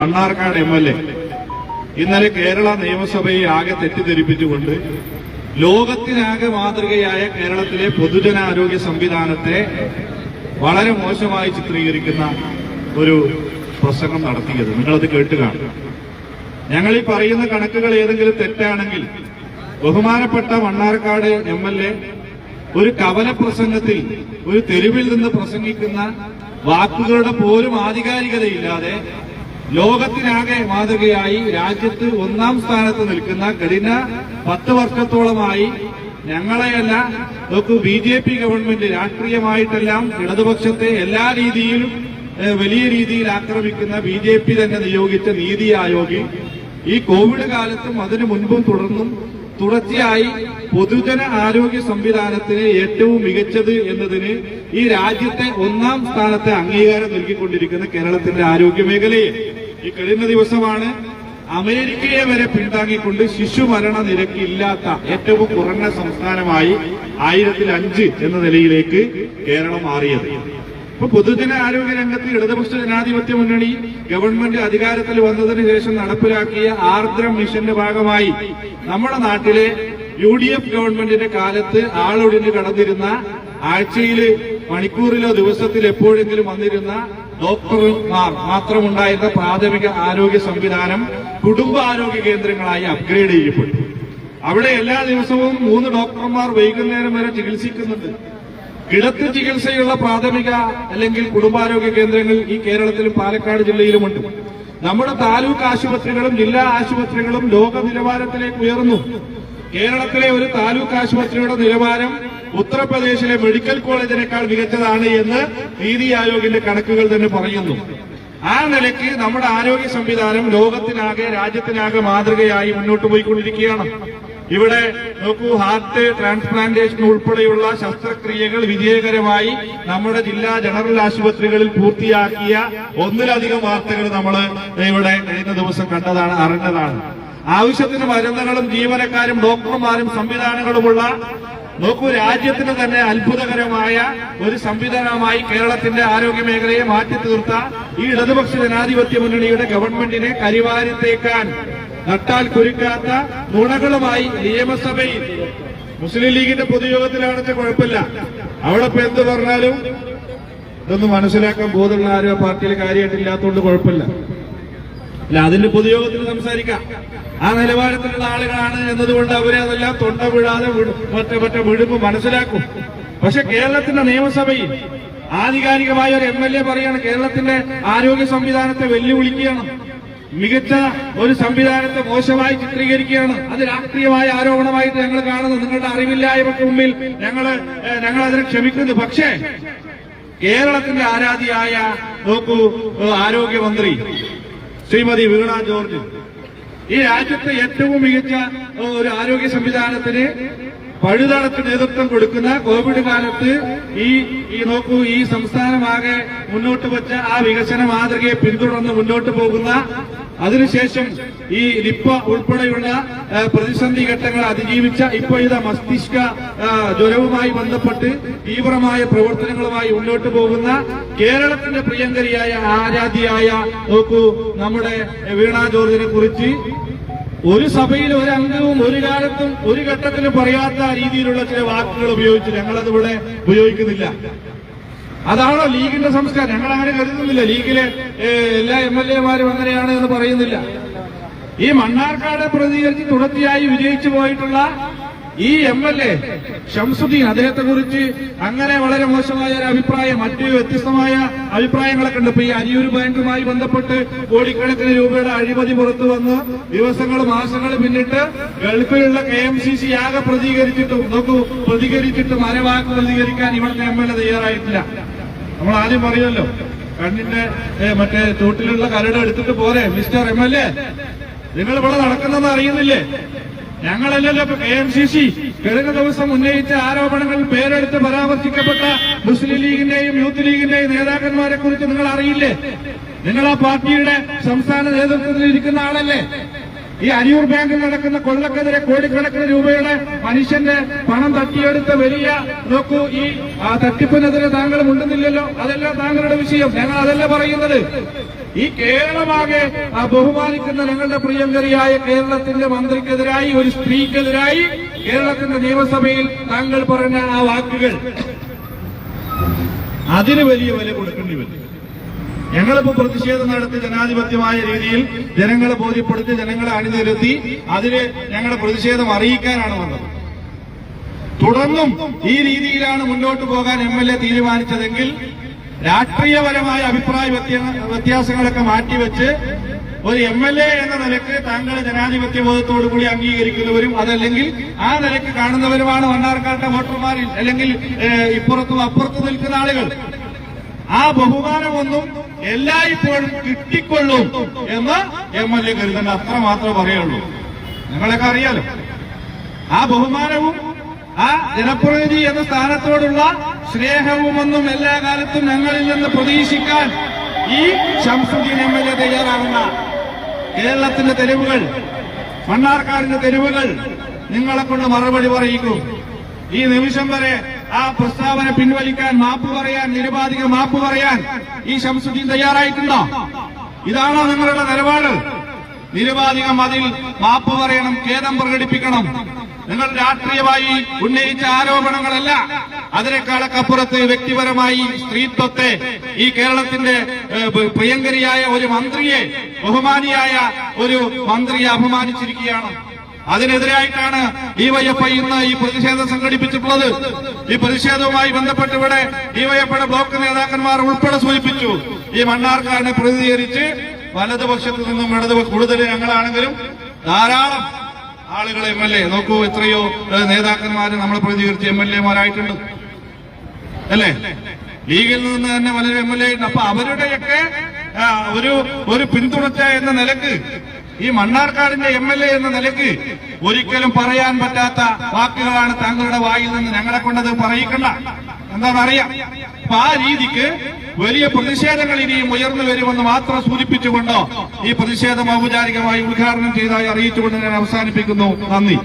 Mannarkkad MLA ഇന്നലെ കേരള നിയമസഭയെ ആകെ തെറ്റിദ്ധരിപ്പിച്ചുകൊണ്ട് ലോകത്തിനാകെ മാതൃകയായ കേരളത്തിലെ പൊതുജനാരോഗ്യ സംവിധാനത്തെ വളരെ മോശമായി ചിത്രീകരിക്കുന്ന ഒരു പ്രസംഗം നടത്തിയത് നിങ്ങളത് കേട്ടുകാണും. ഞങ്ങൾ ഈ പറയുന്ന കണക്കുകൾ ഏതെങ്കിലും തെറ്റാണെങ്കിൽ ബഹുമാനപ്പെട്ട മണ്ണാർക്കാട് MLA ഒരു കവല പ്രസംഗത്തിൽ ഒരു തെരുവിൽ നിന്ന് പ്രസംഗിക്കുന്ന വാക്കുകളുടെ പോലും ആധികാരികതയില്ലാതെ ലോകത്തിനാകെ മാതൃകയായി രാജ്യത്ത് ഒന്നാം സ്ഥാനത്ത് നിൽക്കുന്ന കഴിഞ്ഞ 10 വർഷത്തോളമായി ഞങ്ങളെയല്ല നോക്കൂ BJP ഗവൺമെന്റ് രാഷ്ട്രീയമായിട്ടെല്ലാം ഇടതുപക്ഷത്തെ എല്ലാ രീതിയിലും വലിയ രീതിയിൽ ആക്രമിക്കുന്ന BJP തന്നെ നിയോഗിച്ച നീതി ആയോഗിൽ ഈ കോവിഡ് കാലത്തും അതിനു മുൻപും തുടർച്ചയായി പൊതുജന ആരോഗ്യ സംവിധാനത്തിന് ഏറ്റവും മികച്ചത് എന്നതിന് ഈ രാജ്യത്തെ ഒന്നാം സ്ഥാനത്തെ അംഗീകാരം നൽകിക്കൊണ്ടിരിക്കുന്ന കേരളത്തിന്റെ ആരോഗ്യ മേഖലയെ ഈ കഴിഞ്ഞ ദിവസമാണ് അമേരിക്കയെ വരെ പിന്താങ്ങിക്കൊണ്ട് ശിശുമരണ നിരക്ക് ഇല്ലാത്ത ഏറ്റവും കുറഞ്ഞ സംസ്ഥാനമായി 1000-ൽ 5 എന്ന നിലയിലേക്ക് കേരളം മാറിയത്. ഇപ്പൊ പൊതുജന ആരോഗ്യ രംഗത്ത് ഇടതുപക്ഷ ജനാധിപത്യ മുന്നണി ഗവൺമെന്റ് അധികാരത്തിൽ വന്നതിന് ശേഷം നടപ്പിലാക്കിയ ആർദ്രം മിഷന്റെ ഭാഗമായി നമ്മുടെ നാട്ടിലെ UDF ഗവൺമെന്റിന്റെ കാലത്ത് ആളൊഴിഞ്ഞു കടന്നിരുന്ന ആഴ്ചയിൽ മണിക്കൂറിലോ ദിവസത്തിൽ എപ്പോഴെങ്കിലും വന്നിരുന്ന ഡോക്ടർമാർ മാത്രമുണ്ടായിരുന്ന പ്രാഥമിക ആരോഗ്യ സംവിധാനം കുടുംബാരോഗ്യ കേന്ദ്രങ്ങളായി അപ്ഗ്രേഡ് ചെയ്യപ്പെട്ടു. അവിടെ എല്ലാ ദിവസവും 3 ഡോക്ടർമാർ വൈകുന്നേരം വരെ ചികിത്സിക്കുന്നുണ്ട്. കിടത്തി ചികിത്സയുള്ള പ്രാഥമിക അല്ലെങ്കിൽ കുടുംബാരോഗ്യ കേന്ദ്രങ്ങൾ ഈ കേരളത്തിലും പാലക്കാട് ജില്ലയിലുമുണ്ട്. നമ്മുടെ താലൂക്ക് ആശുപത്രികളും ജില്ലാ ആശുപത്രികളും ലോക നിലവാരത്തിലേക്ക് ഉയർന്നു. കേരളത്തിലെ ഒരു താലൂക്ക് ആശുപത്രിയുടെ നിലവാരം ഉത്തർപ്രദേശിലെ മെഡിക്കൽ കോളേജിനേക്കാൾ മികച്ചതാണ് എന്ന് നീതി ആയോഗിന്റെ കണക്കുകൾ തന്നെ പറയുന്നു. ആ നിലയ്ക്ക് നമ്മുടെ ആരോഗ്യ സംവിധാനം ലോകത്തിനാകെ രാജ്യത്തിനാകെ മാതൃകയായി മുന്നോട്ട് പോയിക്കൊണ്ടിരിക്കുകയാണ്. ഇവിടെ നോക്കൂ, ഹാർട്ട് ട്രാൻസ്പ്ലാന്റേഷൻ ഉൾപ്പെടെയുള്ള ശസ്ത്രക്രിയകൾ വിജയകരമായി നമ്മുടെ ജില്ലാ ജനറൽ ആശുപത്രികളിൽ പൂർത്തിയാക്കിയ 1-ലധികം വാർത്തകൾ നമ്മൾ ഇവിടെ കഴിഞ്ഞ ദിവസം കണ്ടതാണ്, അറിഞ്ഞതാണ്. ആവശ്യത്തിന് മരുന്നുകളും ജീവനക്കാരും ഡോക്ടർമാരും സംവിധാനങ്ങളുമുള്ള നോക്കൂ, രാജ്യത്തിന് തന്നെ അത്ഭുതകരമായ ഒരു സംവിധാനമായി കേരളത്തിന്റെ ആരോഗ്യ മേഖലയെ മാറ്റി തീർത്ത ഈ ഇടതുപക്ഷ ജനാധിപത്യ മുന്നണിയുടെ ഗവൺമെന്റിനെ കരിവാരിത്തേക്കാൻ നട്ടാൽ കുരുക്കാത്ത നുണകളുമായി നിയമസഭയിൽ മുസ്ലിം ലീഗിന്റെ പൊതുയോഗത്തിലാണെന്ന് കുഴപ്പമില്ല, അവിടെ ഇപ്പൊ എന്ത് പറഞ്ഞാലും ഇതൊന്നും മനസ്സിലാക്കാൻ ബോധമുള്ള ആരോ പാർട്ടിയിൽ കാര്യമായിട്ടില്ലാത്തതുകൊണ്ട് കുഴപ്പമില്ല. അല്ല, അതിന്റെ പൊതുയോഗത്തിൽ സംസാരിക്കാം. ആ നിലവാരത്തിലുള്ള ആളുകളാണ് എന്നതുകൊണ്ട് അവരെ അതെല്ലാം തൊണ്ട വിടാതെ മറ്റേ വിടുമ്പ് മനസ്സിലാക്കും. പക്ഷെ കേരളത്തിന്റെ നിയമസഭയിൽ ആധികാരികമായ ഒരു MLA പറയാണ് കേരളത്തിന്റെ ആരോഗ്യ സംവിധാനത്തെ വെല്ലുവിളിക്കുകയാണ്, മികച്ച ഒരു സംവിധാനത്തെ മോശമായി ചിത്രീകരിക്കുകയാണ്. അത് രാഷ്ട്രീയമായ ആരോപണമായിട്ട് ഞങ്ങൾ കാണുന്നു. നിങ്ങളുടെ അറിവില്ലായ്മയ്ക്ക് മുമ്പിൽ ഞങ്ങൾ അതിനെ ക്ഷമിക്കുന്നു. പക്ഷേ കേരളത്തിന്റെ ആരാധ്യയായ നോക്കൂ ആരോഗ്യമന്ത്രി ശ്രീമതി വീണ ജോർജ് ഈ രാജ്യത്തെ ഏറ്റവും മികച്ച ഒരു ആരോഗ്യ സംവിധാനത്തിന് പഴുതടച്ച് നേതൃത്വം കൊടുക്കുന്ന കോവിഡ് കാലത്ത് നോക്കൂ ഈ സംസ്ഥാനമാകെ മുന്നോട്ട് വെച്ച ആ വികസന മാതൃകയെ പിന്തുടർന്ന് മുന്നോട്ട് പോകുന്ന, അതിനുശേഷം ഈ നിപ്പ ഉൾപ്പെടെയുള്ള പ്രതിസന്ധി ഘട്ടങ്ങൾ അതിജീവിച്ച ഇപ്പോഴത്തെ മസ്തിഷ്ക ജ്വരവുമായി ബന്ധപ്പെട്ട് തീവ്രമായ പ്രവർത്തനങ്ങളുമായി മുന്നോട്ട് പോകുന്ന കേരളത്തിന്റെ പ്രിയങ്കരിയായ ആരാധ്യയായ നോക്കൂ നമ്മുടെ വീണ ജോർജിനെ കുറിച്ച് ഒരു സഭയിൽ ഒരംഗവും ഒരു കാലത്തും ഒരു ഘട്ടത്തിലും പറയാത്ത രീതിയിലുള്ള ചില വാക്കുകൾ ഉപയോഗിച്ച് ഞങ്ങളതിവിടെ ഉപയോഗിക്കുന്നില്ല. അതാണോ ലീഗിന്റെ സംസ്കാരം? ഞങ്ങൾ അങ്ങനെ കരുതുന്നില്ല. ലീഗിലെ എല്ലാ MLA-മാരും അങ്ങനെയാണ് എന്ന് പറയുന്നില്ല. ഈ മണ്ണാർക്കാട് പ്രതികരിച്ച് തുടർച്ചയായി വിജയിച്ചു പോയിട്ടുള്ള ഈ MLA ഷംസുദ്ദീൻ, അദ്ദേഹത്തെ കുറിച്ച് അങ്ങനെ വളരെ മോശമായ ഒരു അഭിപ്രായം, മറ്റു വ്യത്യസ്തമായ അഭിപ്രായങ്ങളൊക്കെ ഉണ്ട്. ഇപ്പൊ ഈ അരിയൂർ ബാങ്കുമായി ബന്ധപ്പെട്ട് കോടിക്കണക്കിന് രൂപയുടെ അഴിമതി പുറത്തു വന്ന് ദിവസങ്ങൾ മാസങ്ങൾ പിന്നിട്ട് ഗൾഫിലുള്ള KMCC ആകെ പ്രതികരിച്ചിട്ടും അരവാക്ക് പ്രതികരിക്കാൻ ഇവിടുത്തെ MLA തയ്യാറായിട്ടില്ല. നമ്മൾ ആദ്യം പറയുമല്ലോ, കണ്ണിന്റെ മറ്റേ തോട്ടിലുള്ള കരട് എടുത്തിട്ട് പോരെ മിസ്റ്റർ MLA, നിങ്ങൾ ഇവിടെ നടക്കുന്നതെന്ന് അറിയുന്നില്ലേ? ഞങ്ങളല്ലല്ലോ ഇപ്പൊ KMCC കഴിഞ്ഞ ദിവസം ഉന്നയിച്ച ആരോപണങ്ങളിൽ പേരെടുത്ത് പരാമർശിക്കപ്പെട്ട മുസ്ലിം ലീഗിന്റെയും യൂത്ത് ലീഗിന്റെയും നേതാക്കന്മാരെ കുറിച്ച് നിങ്ങൾ അറിയില്ലേ? നിങ്ങൾ ആ പാർട്ടിയുടെ സംസ്ഥാന നേതൃത്വത്തിൽ ഇരിക്കുന്ന ആളല്ലേ? ഈ അരിയൂർ ബാങ്കിൽ നടക്കുന്ന കൊള്ളക്കെതിരെ കോടിക്കണക്കിന് രൂപയുടെ മനുഷ്യന്റെ പണം തട്ടിയെടുത്ത വലിയ നോക്കൂ, ഈ തട്ടിപ്പിനെതിരെ താങ്കൾ മുണ്ടുന്നില്ലല്ലോ. അതല്ല താങ്കളുടെ വിഷയം, ഞങ്ങൾ അതല്ല പറയുന്നത്. ഈ കേരളമാകെ ബഹുമാനിക്കുന്ന ഞങ്ങളുടെ പ്രിയങ്കരിയായ കേരളത്തിന്റെ മന്ത്രിക്കെതിരായി, ഒരു സ്ത്രീക്കെതിരായി കേരളത്തിന്റെ നിയമസഭയിൽ താങ്കൾ പറഞ്ഞ ആ വാക്കുകൾ, അതിന് വലിയ വില കൊടുക്കേണ്ടി വരും. ഞങ്ങളിപ്പോ പ്രതിഷേധം നടത്തി ജനാധിപത്യമായ രീതിയിൽ ജനങ്ങളെ ബോധ്യപ്പെടുത്തി, ജനങ്ങളെ അണിനിരത്തി അതിന് ഞങ്ങളുടെ പ്രതിഷേധം അറിയിക്കാനാണ് വന്നത്. തുടർന്നും ഈ രീതിയിലാണ് മുന്നോട്ട് പോകാൻ MLA തീരുമാനിച്ചതെങ്കിൽ രാഷ്ട്രീയപരമായ അഭിപ്രായ വ്യത്യാസങ്ങളൊക്കെ മാറ്റിവെച്ച് ഒരു MLA എന്ന നിലക്ക് താങ്കൾ ജനാധിപത്യ ബോധത്തോടുകൂടി അംഗീകരിക്കുന്നവരും അതല്ലെങ്കിൽ ആ നിലക്ക് കാണുന്നവരുമാണ് മണ്ണാർക്കാട്ടെ വോട്ടർമാരിൽ, അല്ലെങ്കിൽ ഇപ്പുറത്തും അപ്പുറത്തും നിൽക്കുന്ന ആളുകൾ. ആ ബഹുമാനമൊന്നും എല്ലായ്പ്പോഴും കിട്ടിക്കൊള്ളും എന്ന് MLA കരുതേണ്ട, അത്ര മാത്രമേ പറയുള്ളൂ. നിങ്ങളൊക്കെ അറിയാലോ, ആ ബഹുമാനവും ആ ജനപ്രതിനിധി എന്ന സ്ഥാനത്തോടുള്ള സ്നേഹവുമൊന്നും എല്ലാ കാലത്തും ഞങ്ങളിൽ നിന്ന് പ്രതീക്ഷിക്കാൻ ഈ ശംസുദ്ദീൻ MLA തയ്യാറാകുന്ന കേരളത്തിന്റെ തെരുവുകൾ, മണ്ണാർക്കാടിന്റെ തെരുവുകൾ നിങ്ങളെ കൊണ്ട് മറുപടി പറയിക്കും. ഈ നിമിഷം വരെ ആ പ്രസ്താവന പിൻവലിക്കാൻ, മാപ്പ് പറയാൻ, നിരുപാധിക മാപ്പ് പറയാൻ ഈ ശംസുദ്ദീൻ തയ്യാറായിട്ടുണ്ടോ? ഇതാണോ നിങ്ങളുടെ നിലപാട്? നിരുപാധികം അതിൽ മാപ്പ് പറയണം, ഖേദം പ്രകടിപ്പിക്കണം. നിങ്ങൾ രാഷ്ട്രീയമായി ഉന്നയിച്ച ആരോപണങ്ങളല്ല, അതിനേക്കാളൊക്കെ അപ്പുറത്ത് വ്യക്തിപരമായി സ്ത്രീത്വത്തെ, ഈ കേരളത്തിന്റെ പ്രിയങ്കരിയായ ഒരു മന്ത്രിയെ, ബഹുമാനിയായ ഒരു മന്ത്രിയെ അപമാനിച്ചിരിക്കുകയാണ്. അതിനെതിരായിട്ടാണ് ഡിവൈഎഫ്ഐ ഇന്ന് ഈ പ്രതിഷേധം സംഘടിപ്പിച്ചിട്ടുള്ളത്. ഈ പ്രതിഷേധവുമായി ബന്ധപ്പെട്ട് ഇവിടെ ഡിവൈഎഫ്ഐയുടെ ബ്ലോക്ക് നേതാക്കന്മാർ ഉൾപ്പെടെ സൂചിപ്പിച്ചു, ഈ മണ്ണാർക്കാടിനെ പ്രതിനിധീകരിച്ച് വലതുപക്ഷത്തു നിന്നും ഇടതുപക്ഷം, കൂടുതൽ ഞങ്ങളാണെങ്കിലും ധാരാളം ആളുകൾ MLA, നോക്കൂ എത്രയോ നേതാക്കന്മാര് നമ്മളെ പ്രതികരിച്ച് MLA-മാരായിട്ടുണ്ട് അല്ലേ? ലീഗിൽ നിന്ന് തന്നെ വളരെ MLA ഉണ്ട്. അപ്പൊ അവരുടെയൊക്കെ ഒരു പിന്തുണച്ച എന്ന നിലക്ക്, ഈ മണ്ണാർക്കാടിന്റെ MLA എന്ന നിലക്ക് ഒരിക്കലും പറയാൻ പറ്റാത്ത വാക്കുകളാണ് താങ്കളുടെ വായിൽ നിന്ന്. ഞങ്ങളെ കൊണ്ടത് പറയിക്കണ്ട, എന്താണെന്നറിയാം. അപ്പൊ ആ രീതിക്ക് വലിയ പ്രതിഷേധങ്ങൾ ഇനിയും ഉയർന്നു വരുമെന്ന് മാത്രം സൂചിപ്പിച്ചുകൊണ്ടോ ഈ പ്രതിഷേധം ഔപചാരികമായി ഉദ്ഘാടനം ചെയ്തതായി അറിയിച്ചുകൊണ്ട് ഞാൻ അവസാനിപ്പിക്കുന്നു. നന്ദി.